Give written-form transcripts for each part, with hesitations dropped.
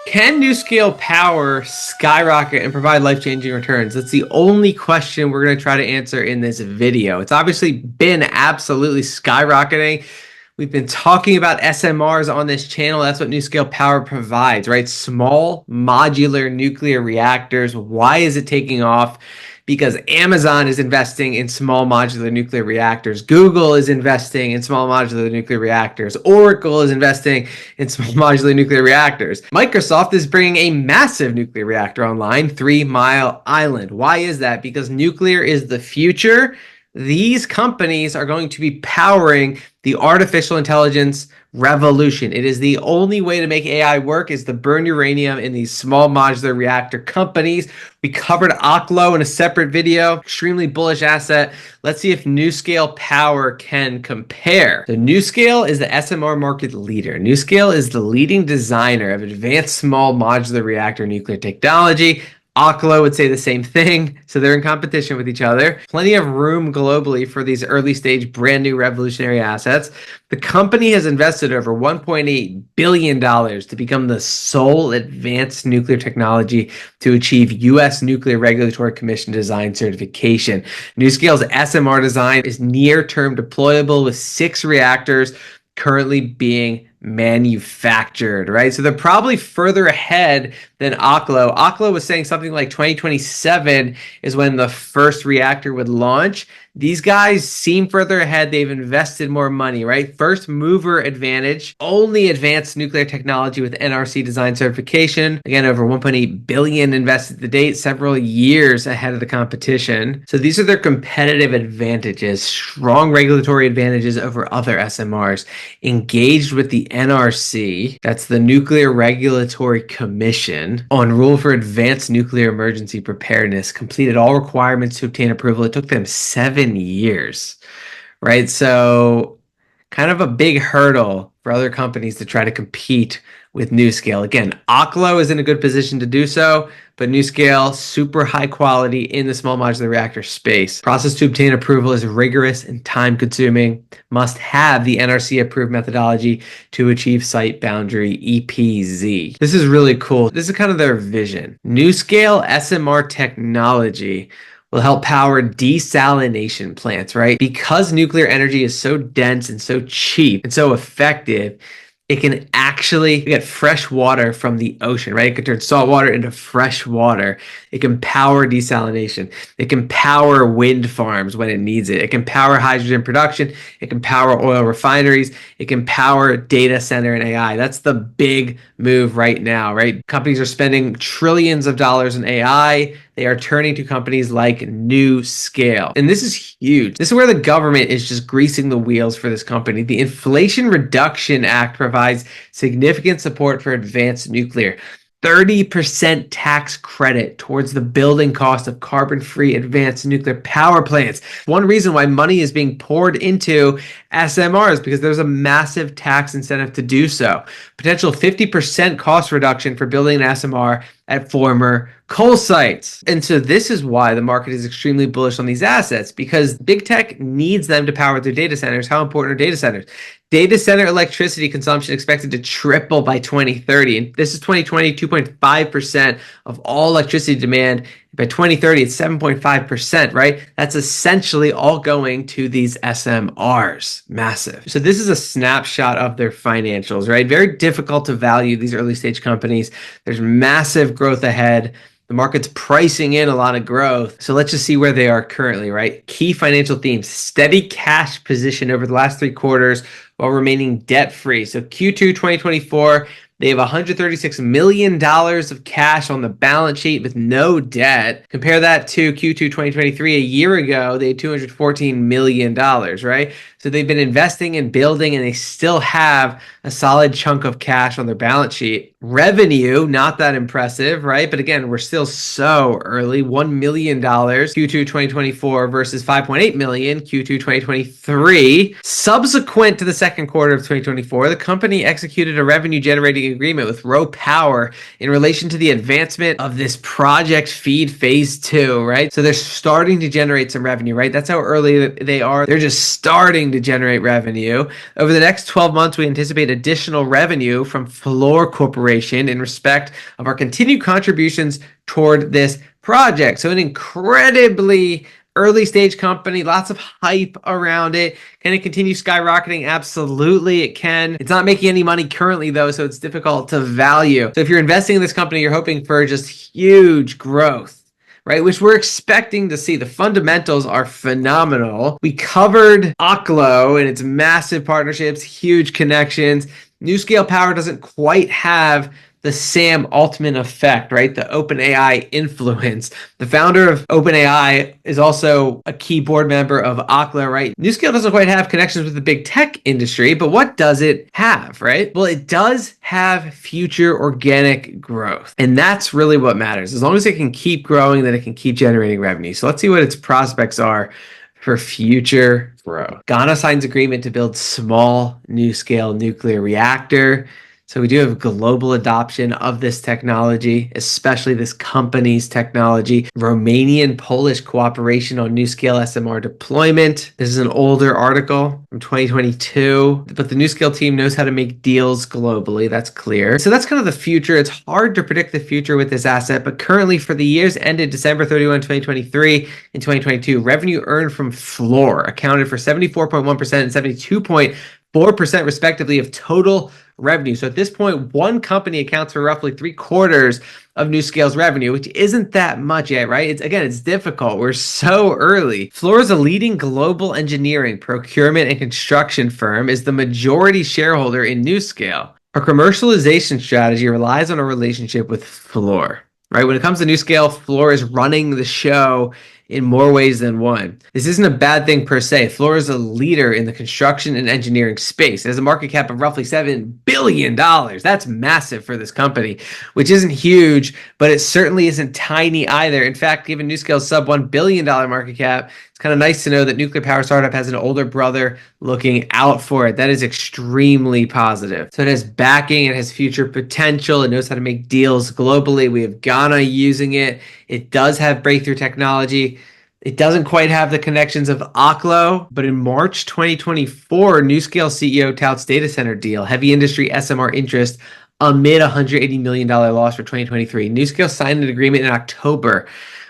Can Nuscale Power skyrocket and provide life-changing returns? That's the only question we're going to try to answer in this video. It's obviously been absolutely skyrocketing. We've been talking about SMRs on this channel. That's what Nuscale Power provides, right? Small modular nuclear reactors. Why is it taking off? Because Amazon is investing in small modular nuclear reactors. Google is investing in small modular nuclear reactors. Oracle is investing in small modular nuclear reactors. Microsoft is bringing a massive nuclear reactor online, 3 Mile Island. Why is that? Because nuclear is the future. These companies are going to be powering the artificial intelligence revolution. It is the only way to make AI work is to burn uranium in these small modular reactor companies. We covered Oklo in a separate video, extremely bullish asset. Let's see if Nuscale Power can compare. So Nuscale is the SMR market leader. Nuscale is the leading designer of advanced small modular reactor nuclear technology. Oklo would say the same thing, so they're in competition with each other. Plenty of room globally for these early stage brand new revolutionary assets. The company has invested over $1.8 billion to become the sole advanced nuclear technology to achieve U.S. Nuclear Regulatory Commission design certification. Nuscale's SMR design is near-term deployable with 6 reactors currently being manufactured, right? So they're probably further ahead than Oklo. Oklo was saying something like 2027 is when the first reactor would launch. These guys seem further ahead. They've invested more money, right? First mover advantage, only advanced nuclear technology with NRC design certification. Again, over 1.8 billion invested to date, several years ahead of the competition. So these are their competitive advantages, strong regulatory advantages over other SMRs, engaged with the NRC, that's the Nuclear Regulatory Commission, on rule for advanced nuclear emergency preparedness, completed all requirements to obtain approval. It took them 7 years, right? So kind of a big hurdle for other companies to try to compete with Nuscale. Again, Oklo is in a good position to do so, but Nuscale, super high quality in the small modular reactor space. Process to obtain approval is rigorous and time consuming. Must have the NRC approved methodology to achieve site boundary EPZ. This is really cool. This is kind of their vision. Nuscale SMR technology will help power desalination plants, right? Because nuclear energy is so dense and so cheap and so effective, it can actually get fresh water from the ocean, right? It can turn salt water into fresh water. It can power desalination. It can power wind farms when it needs it. It can power hydrogen production. It can power oil refineries. It can power data center and AI. That's the big move right now, right? Companies are spending trillions of dollars in AI. They are turning to companies like Nuscale. And this is huge. This is where the government is just greasing the wheels for this company. The Inflation Reduction Act provides significant support for advanced nuclear. 30% tax credit towards the building cost of carbon-free advanced nuclear power plants. One reason why money is being poured into SMRs because there's a massive tax incentive to do so. Potential 50% cost reduction for building an SMR at former coal sites. And so this is why the market is extremely bullish on these assets, because big tech needs them to power their data centers. How important are data centers? Data center electricity consumption expected to triple by 2030. And this is 2020, 2.5% of all electricity demand. By 2030, it's 7.5%, right? That's essentially all going to these SMRs. Massive. So this is a snapshot of their financials, right? Very difficult to value these early stage companies. There's massive growth ahead. The market's pricing in a lot of growth. So let's just see where they are currently, right? Key financial themes: steady cash position over the last 3 quarters while remaining debt-free. So Q2 2024, they have $136 million of cash on the balance sheet with no debt. Compare that to Q2 2023, a year ago, they had $214 million, right? So they've been investing and building, and they still have a solid chunk of cash on their balance sheet. Revenue, not that impressive, right? But again, we're still so early. $1 million Q2 2024 versus $5.8 million Q2 2023. Subsequent to the second quarter of 2024, the company executed a revenue generating agreement with Power in relation to the advancement of this project feed phase 2, right? So they're starting to generate some revenue, right? That's how early they are. They're just starting to generate revenue. Over the next 12 months, we anticipate additional revenue from Fluor Corporation in respect of our continued contributions toward this project. So an incredibly early stage company, lots of hype around it. Can it continue skyrocketing? Absolutely, it can. It's not making any money currently, though, so it's difficult to value. So if you're investing in this company, you're hoping for just huge growth, right? Which we're expecting to see. The fundamentals are phenomenal. We covered Oklo and its massive partnerships, huge connections. Nuscale Power doesn't quite have the Sam Altman effect, right? The OpenAI influence. The founder of OpenAI is also a key board member of Oklo, right? Nuscale doesn't quite have connections with the big tech industry, but what does it have, right? Well, it does have future organic growth. And that's really what matters. As long as it can keep growing, then it can keep generating revenue. So let's see what its prospects are for future growth. Ghana signs agreement to build small NuScale nuclear reactor. So we do have global adoption of this technology, especially this company's technology. Romanian-Polish cooperation on NuScale SMR deployment. This is an older article from 2022, but the NuScale team knows how to make deals globally. That's clear. So that's kind of the future. It's hard to predict the future with this asset, but currently for the years ended December 31, 2023 and 2022, revenue earned from Fluor accounted for 74.1% and 72.4% respectively of total revenue. So at this point, one company accounts for roughly 3/4 of NuScale's revenue, which isn't that much yet, right? It's difficult. We're so early. Fluor is a leading global engineering, procurement, and construction firm, is the majority shareholder in NuScale. Our commercialization strategy relies on a relationship with Fluor, right? When it comes to NuScale, Fluor is running the show in more ways than one. This isn't a bad thing per se. Fluor is a leader in the construction and engineering space. It has a market cap of roughly $7 billion. That's massive for this company, which isn't huge, but it certainly isn't tiny either. In fact, given NuScale's sub $1 billion market cap, it's kind of nice to know that nuclear power startup has an older brother looking out for it. That is extremely positive. So it has backing, it has future potential, it knows how to make deals globally. We have Ghana using it. It does have breakthrough technology. It doesn't quite have the connections of Oklo, but in March 2024, NuScale CEO touts data center deal, heavy industry SMR interest amid a $180 million loss for 2023. NuScale signed an agreement in October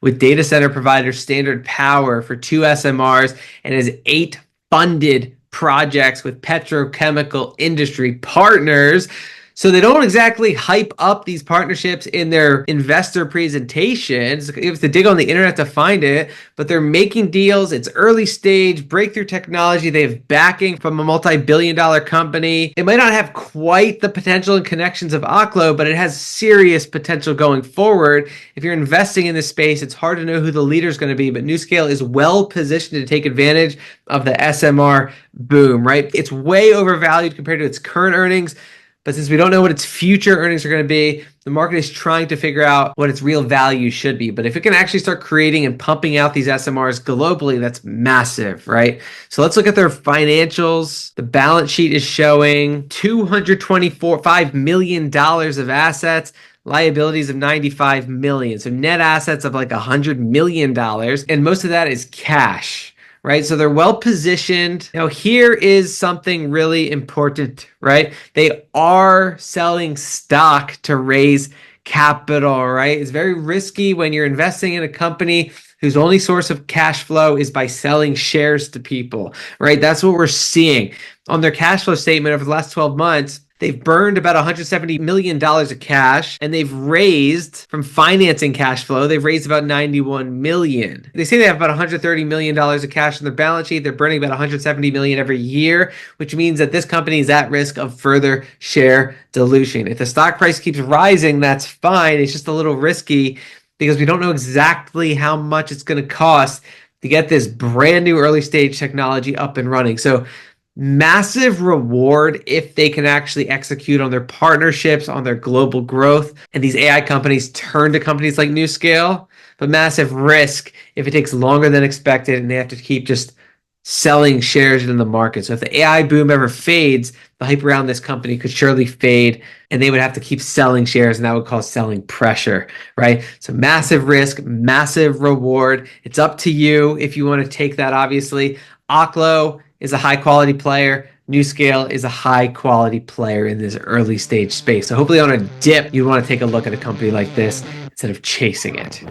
with data center provider Standard Power for 2 SMRs and has 8 funded projects with petrochemical industry partners. So they don't exactly hype up these partnerships in their investor presentations. You have to dig on the internet to find it, but they're making deals. It's early stage, breakthrough technology. They have backing from a multi-billion-dollar company. It might not have quite the potential and connections of Oklo, but it has serious potential going forward. If you're investing in this space, it's hard to know who the leader is going to be, but NuScale is well positioned to take advantage of the SMR boom, right? It's way overvalued compared to its current earnings. But since we don't know what its future earnings are going to be, the market is trying to figure out what its real value should be. But if it can actually start creating and pumping out these SMRs globally, that's massive, right? So let's look at their financials. The balance sheet is showing $224.5 million of assets, liabilities of $95 million. So net assets of like $100 million. And most of that is cash. Right? So they're well positioned. Now, here is something really important, right? They are selling stock to raise capital, right? It's very risky when you're investing in a company whose only source of cash flow is by selling shares to people, right? That's what we're seeing on their cash flow statement over the last 12 months. They've burned about $170 million of cash, and they've raised from financing cash flow, they've raised about $91 million. They say they have about $130 million of cash on their balance sheet. They're burning about $170 million every year, which means that this company is at risk of further share dilution. If the stock price keeps rising, that's fine. It's just a little risky because we don't know exactly how much it's going to cost to get this brand new early stage technology up and running. So massive reward if they can actually execute on their partnerships, on their global growth, and these AI companies turn to companies like NuScale, but massive risk if it takes longer than expected and they have to keep just selling shares in the market. So if the AI boom ever fades, the hype around this company could surely fade, and they would have to keep selling shares, and that would cause selling pressure, right? So massive risk, massive reward. It's up to you if you want to take that, obviously. Oklo is a high quality player. Nuscale is a high quality player in this early stage space. So hopefully on a dip, you want to take a look at a company like this instead of chasing it.